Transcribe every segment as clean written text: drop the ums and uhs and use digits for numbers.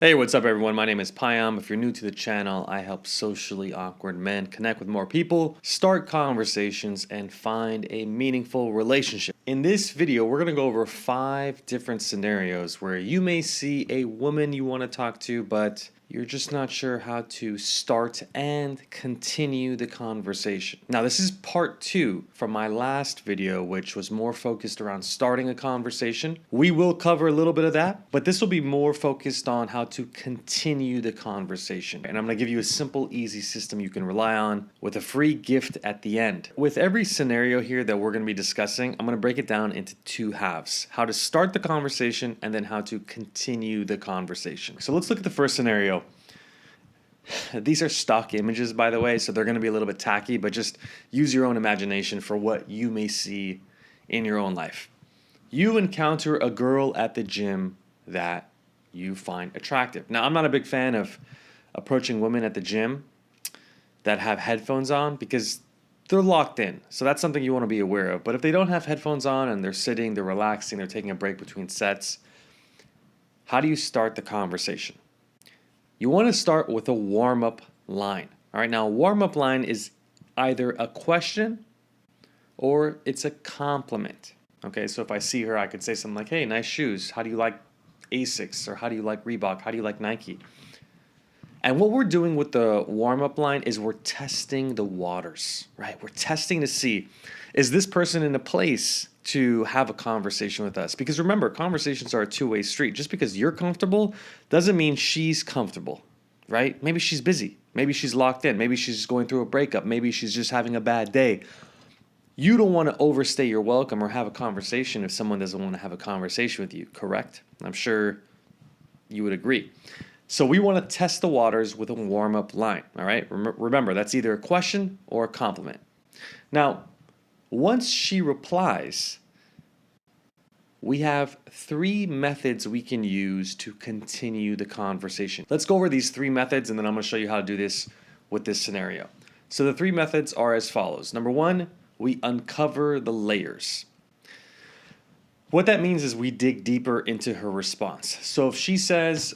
Hey, what's up everyone? My name is Payam. If you're new to the channel, I help socially awkward men connect with more people, start conversations, and find a meaningful relationship. In this video, we're going to go over 5 different scenarios where you may see a woman you want to talk to, but you're just not sure how to start and continue the conversation. Now, this is part 2 from my last video, which was more focused around starting a conversation. We will cover a little bit of that, but this will be more focused on how to continue the conversation. And I'm going to give you a simple, easy system you can rely on with a free gift at the end. With every scenario here that we're going to be discussing, I'm going to break it down into 2 halves: how to start the conversation and then how to continue the conversation. So let's look at the first scenario. These are stock images, by the way, so they're going to be a little bit tacky, but just use your own imagination for what you may see in your own life. You encounter a girl at the gym that you find attractive. Now, I'm not a big fan of approaching women at the gym that have headphones on because they're locked in. So that's something you want to be aware of. But if they don't have headphones on and they're sitting, they're relaxing, they're taking a break between sets, how do you start the conversation? You want to start with a warm-up line. All right, now a warm-up line is either a question or it's a compliment. Okay, so if I see her, I could say something like, hey, nice shoes. How do you like Asics? Or how do you like Reebok? How do you like Nike? And what we're doing with the warm-up line is we're testing the waters, right? We're testing to see, is this person in a place to have a conversation with us? Because remember, conversations are a two-way street. Just because you're comfortable doesn't mean she's comfortable, right? Maybe she's busy. Maybe she's locked in. Maybe she's going through a breakup. Maybe she's just having a bad day. You don't want to overstay your welcome or have a conversation if someone doesn't want to have a conversation with you, correct? I'm sure you would agree. So we want to test the waters with a warm-up line, all right? Remember, that's either a question or a compliment. Now, once she replies, we have 3 methods we can use to continue the conversation. Let's go over these 3 methods, and then I'm going to show you how to do this with this scenario. So the 3 methods are as follows. Number 1, we uncover the layers. What that means is we dig deeper into her response. So if she says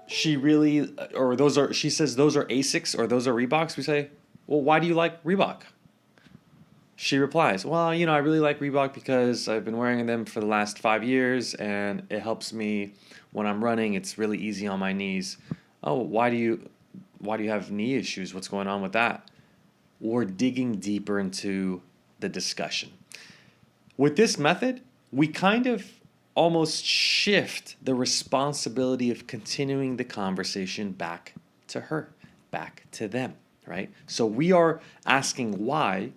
she says those are Asics or those are Reeboks, we say, well, why do you like Reebok? She replies, well, I really like Reebok because I've been wearing them for the last 5 years and it helps me when I'm running. It's really easy on my knees. Oh, why do you have knee issues? What's going on with that? We're digging deeper into the discussion. With this method, we kind of almost shift the responsibility of continuing the conversation back to her, back to them, right? So we are asking why,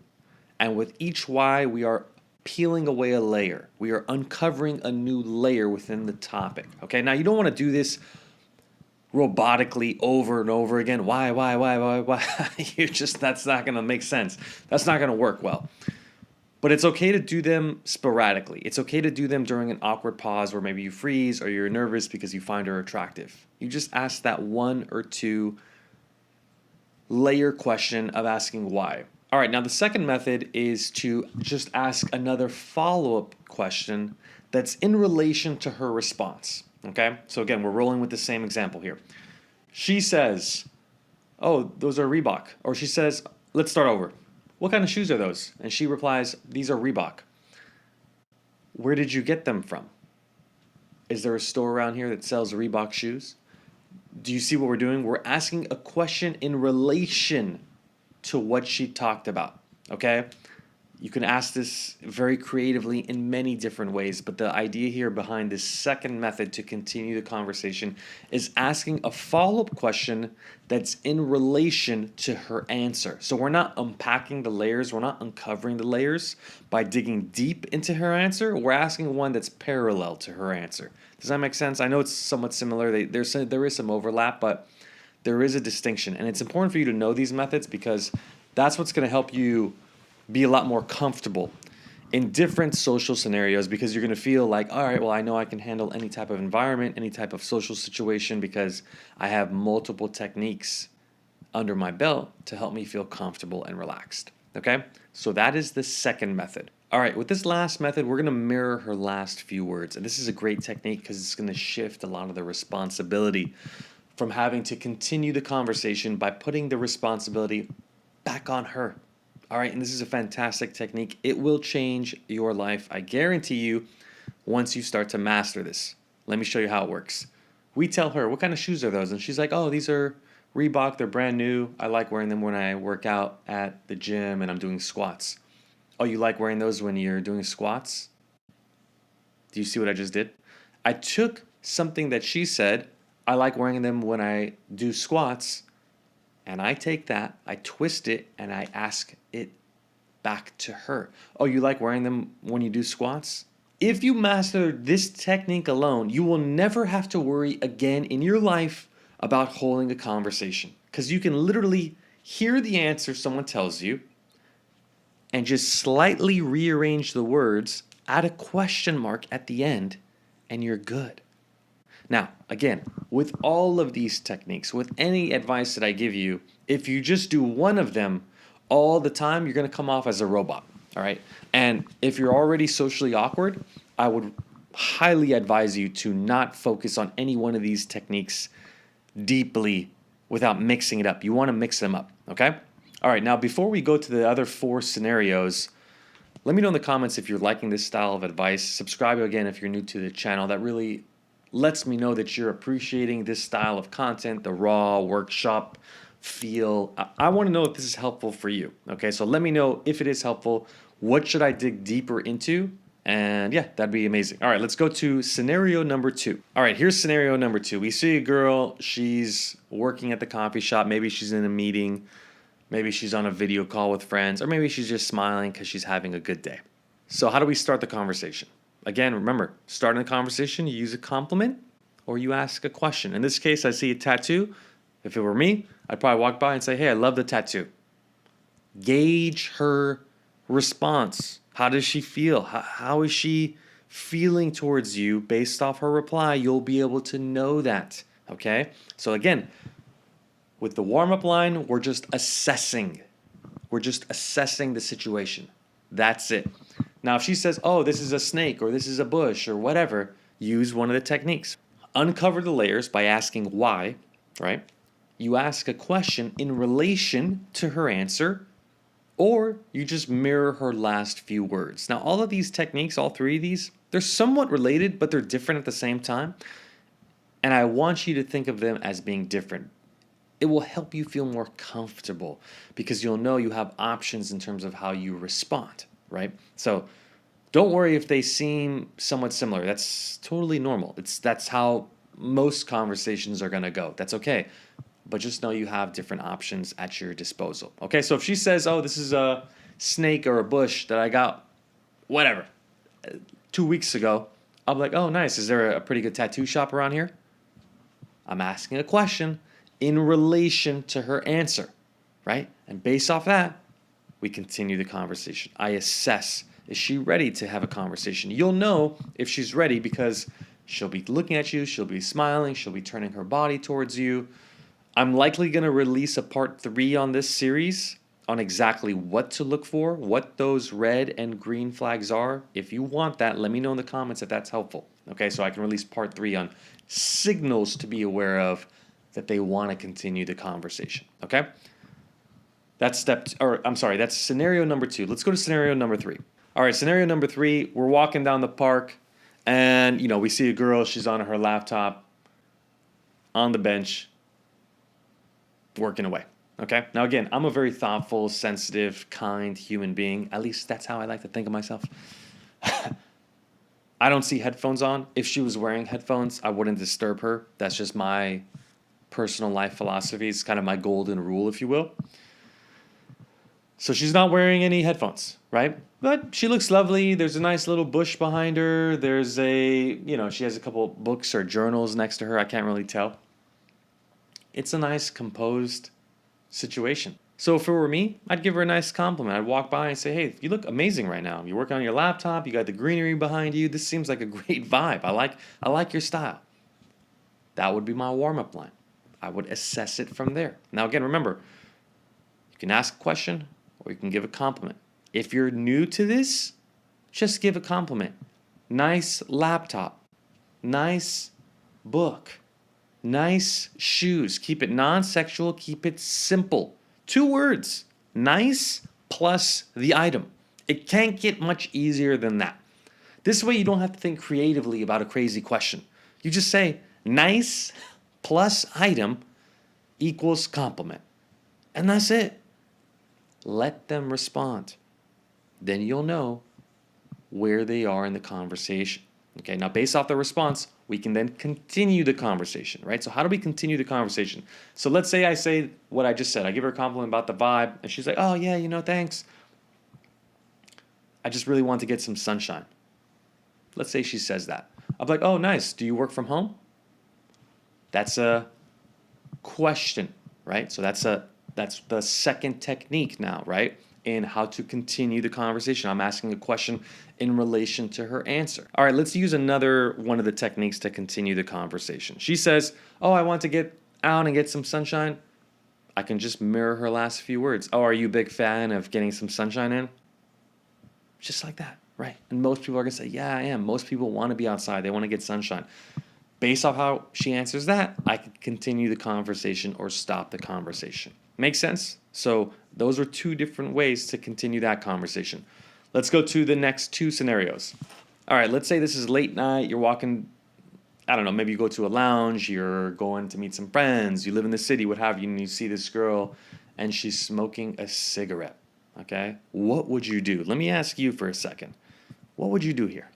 and with each why, we are peeling away a layer. We are uncovering a new layer within the topic, okay? Now, you don't want to do this robotically over and over again. Why? That's not going to make sense. That's not going to work well. But it's okay to do them sporadically. It's okay to do them during an awkward pause where maybe you freeze or you're nervous because you find her attractive. You just ask that 1 or 2 layer question of asking why. All right, now the second method is to just ask another follow-up question that's in relation to her response. Okay, so again, we're rolling with the same example here. She says, oh, those are Reebok. Or she says, let's start over. What kind of shoes are those? And she replies, these are Reebok. Where did you get them from? Is there a store around here that sells Reebok shoes? Do you see what we're doing? We're asking a question in relation to what she talked about, okay? You can ask this very creatively in many different ways, but the idea here behind this second method to continue the conversation is asking a follow-up question that's in relation to her answer. So we're not unpacking the layers, we're not uncovering the layers by digging deep into her answer. We're asking one that's parallel to her answer. Does that make sense? I know it's somewhat similar. There is some overlap, but there is a distinction. And it's important for you to know these methods because that's what's going to help you be a lot more comfortable in different social scenarios, because you're going to feel like, all right, well, I know I can handle any type of environment, any type of social situation, because I have multiple techniques under my belt to help me feel comfortable and relaxed. Okay? So that is the second method. All right, with this last method, we're going to mirror her last few words. And this is a great technique because it's going to shift a lot of the responsibility from having to continue the conversation by putting the responsibility back on her. All right, and this is a fantastic technique. It will change your life, I guarantee you, once you start to master this. Let me show you how it works. We tell her, what kind of shoes are those? And she's like, oh, these are Reebok. They're brand new. I like wearing them when I work out at the gym and I'm doing squats. Oh, you like wearing those when you're doing squats? Do you see what I just did? I took something that she said, I like wearing them when I do squats, and I take that, I twist it, and I ask it back to her. Oh, you like wearing them when you do squats? If you master this technique alone, you will never have to worry again in your life about holding a conversation, because you can literally hear the answer someone tells you and just slightly rearrange the words, add a question mark at the end, and you're good. Now, again, with all of these techniques, with any advice that I give you, if you just do one of them all the time, you're going to come off as a robot, all right? And if you're already socially awkward, I would highly advise you to not focus on any one of these techniques deeply without mixing it up. You want to mix them up, okay? All right, now before we go to the other 4 scenarios, let me know in the comments if you're liking this style of advice. Subscribe again if you're new to the channel. That really lets me know that you're appreciating this style of content, the raw workshop feel. I want to know if this is helpful for you. Okay, so let me know if it is helpful. What should I dig deeper into? And yeah, that'd be amazing. All right, let's go to scenario number 2. All right, here's scenario number 2. We see a girl, she's working at the coffee shop. Maybe she's in a meeting. Maybe she's on a video call with friends. Or maybe she's just smiling because she's having a good day. So how do we start the conversation? Again, remember, starting a conversation, you use a compliment or you ask a question. In this case, I see a tattoo. If it were me, I'd probably walk by and say, hey, I love the tattoo. Gauge her response. How does she feel? How is she feeling towards you? Based off her reply, you'll be able to know that, okay? So again, with the warm-up line, we're just assessing. We're just assessing the situation. That's it. Now, if she says, oh, this is a snake or this is a bush or whatever, use one of the techniques. Uncover the layers by asking why, right? You ask a question in relation to her answer, or you just mirror her last few words. Now, all of these techniques, all 3 of these, they're somewhat related, but they're different at the same time. And I want you to think of them as being different. It will help you feel more comfortable because you'll know you have options in terms of how you respond, right? So don't worry if they seem somewhat similar. That's totally normal. That's how most conversations are going to go. That's okay. But just know you have different options at your disposal. Okay, so if she says, oh, this is a snake or a bush that I got, whatever, 2 weeks ago, I'll be like, oh, nice. Is there a pretty good tattoo shop around here? I'm asking a question in relation to her answer, right? And based off that, we continue the conversation. I assess, is she ready to have a conversation? You'll know if she's ready because she'll be looking at you, she'll be smiling, she'll be turning her body towards you. I'm likely going to release a part 3 on this series on exactly what to look for, what those red and green flags are. If you want that, let me know in the comments if that's helpful. Okay, so I can release part 3 on signals to be aware of that they want to continue the conversation. Okay? That's that's scenario number 2. Let's go to scenario number 3. All right, scenario number 3, we're walking down the park and, we see a girl, she's on her laptop on the bench working away. Okay? Now again, I'm a very thoughtful, sensitive, kind human being. At least that's how I like to think of myself. I don't see headphones on. If she was wearing headphones, I wouldn't disturb her. That's just my personal life philosophy. It's kind of my golden rule, if you will. So she's not wearing any headphones, right? But she looks lovely. There's a nice little bush behind her. There's she has a couple books or journals next to her. I can't really tell. It's a nice, composed situation. So if it were me, I'd give her a nice compliment. I'd walk by and say, hey, you look amazing right now. You're working on your laptop. You got the greenery behind you. This seems like a great vibe. I like your style. That would be my warm-up line. I would assess it from there. Now, again, remember, you can ask a question or you can give a compliment. If you're new to this, Just give a compliment. Nice laptop. Nice book. Nice shoes. Keep it non-sexual. Keep it simple. 2 words. Nice plus the item. It can't get much easier than that. This way you don't have to think creatively about a crazy question. You just say nice plus item equals compliment. And that's it. Let them respond. Then you'll know where they are in the conversation. Okay, now based off the response, we can then continue the conversation, right? So how do we continue the conversation? So let's say I say what I just said. I give her a compliment about the vibe, and she's like, oh yeah, thanks. I just really want to get some sunshine. Let's say she says that. I'm like, oh, nice. Do you work from home? That's a question, right? So that's the second technique now, right? In how to continue the conversation. I'm asking a question in relation to her answer. All right, let's use another one of the techniques to continue the conversation. She says, oh, I want to get out and get some sunshine. I can just mirror her last few words. Oh, are you a big fan of getting some sunshine in? Just like that, right? And most people are going to say, yeah, I am. Most people want to be outside. They want to get sunshine. Based off how she answers that, I could continue the conversation or stop the conversation. Makes sense? So those are 2 different ways to continue that conversation. Let's go to the next 2 scenarios. All right, let's say this is late night. You're walking, I don't know, maybe you go to a lounge. You're going to meet some friends. You live in the city, what have you, and you see this girl, and she's smoking a cigarette. Okay? What would you do? Let me ask you for a second. What would you do here?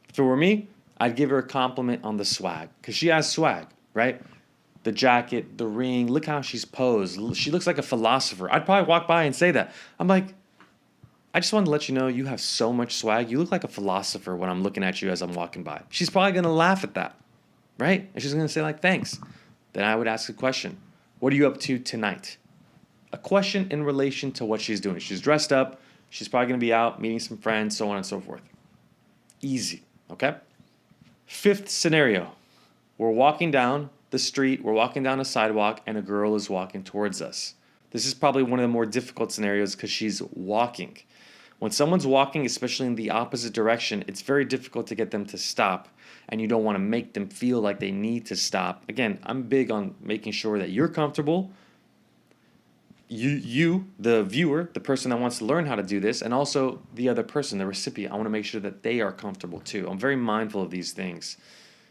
If it were me, I'd give her a compliment on the swag, because she has swag, right? The jacket, the ring, look how she's posed. She looks like a philosopher. I'd probably walk by and say that. I'm like, I just wanted to let you know you have so much swag. You look like a philosopher when I'm looking at you as I'm walking by. She's probably going to laugh at that, right? And she's going to say like, thanks. Then I would ask a question. What are you up to tonight? A question in relation to what she's doing. She's dressed up. She's probably going to be out meeting some friends, so on and so forth. Easy, okay? 5th scenario. We're walking down the street, we're walking down a sidewalk, and a girl is walking towards us. This is probably one of the more difficult scenarios because she's walking. When someone's walking, especially in the opposite direction, it's very difficult to get them to stop, and you don't want to make them feel like they need to stop. Again, I'm big on making sure that you're comfortable, you, the viewer, the person that wants to learn how to do this, and also the other person, the recipient. I want to make sure that they are comfortable too. I'm very mindful of these things.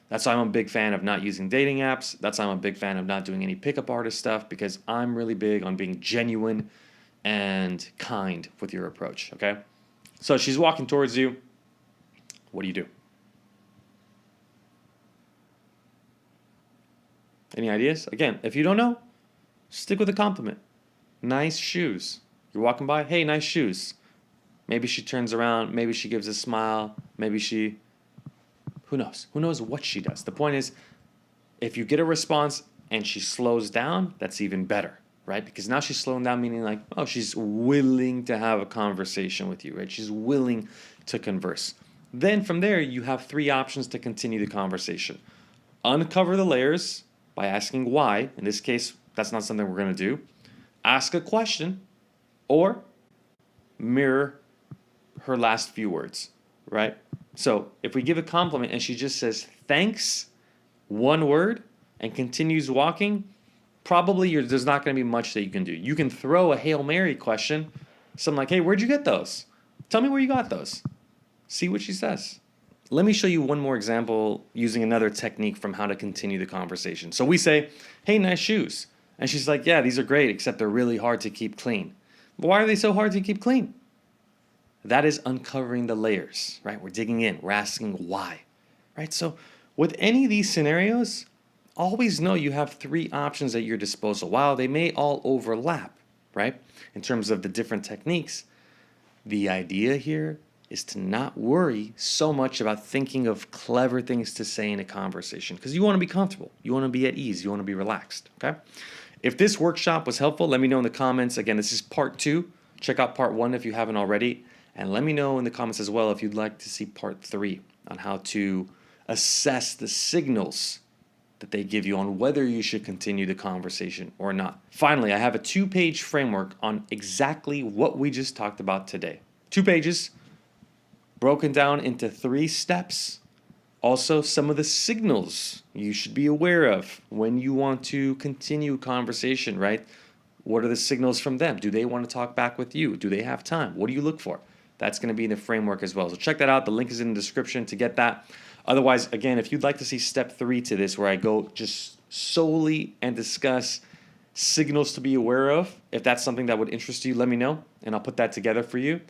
That's why I'm a big fan of not using dating apps. That's why I'm a big fan of not doing any pickup artist stuff, because I'm really big on being genuine and kind with your approach, okay? So she's walking towards you. What do you do? Any ideas? Again, if you don't know, stick with a compliment. Nice shoes. You're walking by, hey, nice shoes. Maybe she turns around, maybe she gives a smile, maybe she... Who knows? Who knows what she does? The point is, if you get a response and she slows down, that's even better, right? Because now she's slowing down, meaning like, oh, she's willing to have a conversation with you, right? She's willing to converse. Then from there, you have 3 options to continue the conversation. Uncover the layers by asking why. In this case, that's not something we're going to do. Ask a question, or mirror her last few words, right? So if we give a compliment and she just says thanks, 1 word, and continues walking, probably there's not going to be much that you can do. You can throw a Hail Mary question, something like, hey, where'd you get those? Tell me where you got those. See what she says. Let me show you one more example using another technique from how to continue the conversation. So we say, hey, nice shoes. And she's like, yeah, these are great, except they're really hard to keep clean. But why are they so hard to keep clean? That is uncovering the layers, right? We're digging in. We're asking why, right? So with any of these scenarios, always know you have 3 options at your disposal. While they may all overlap, right, in terms of the different techniques, the idea here is to not worry so much about thinking of clever things to say in a conversation, because you want to be comfortable. You want to be at ease. You want to be relaxed, okay? If this workshop was helpful, let me know in the comments. Again, this is part 2. Check out part 1 if you haven't already. And let me know in the comments as well if you'd like to see part 3 on how to assess the signals that they give you on whether you should continue the conversation or not. Finally, I have a 2-page framework on exactly what we just talked about today. 2 pages, broken down into 3 steps. Also, some of the signals you should be aware of when you want to continue a conversation, right? What are the signals from them? Do they want to talk back with you? Do they have time? What do you look for? That's going to be in the framework as well. So check that out. The link is in the description to get that. Otherwise, again, if you'd like to see step 3 to this, where I go just solely and discuss signals to be aware of, if that's something that would interest you, let me know, and I'll put that together for you.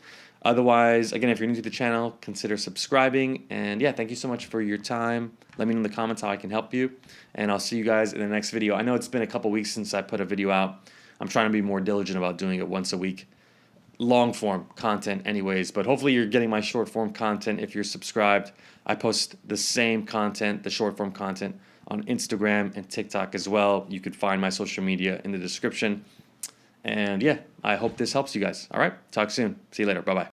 Otherwise, again, if you're new to the channel, consider subscribing. And yeah, thank you so much for your time. Let me know in the comments how I can help you. And I'll see you guys in the next video. I know it's been a couple weeks since I put a video out. I'm trying to be more diligent about doing it once a week. Long form content anyways, but hopefully you're getting my short form content if you're subscribed. I post the same content, the short form content, on Instagram and TikTok as well. You could find my social media in the description. And yeah, I hope this helps you guys. All right, talk soon. See you later. Bye-bye.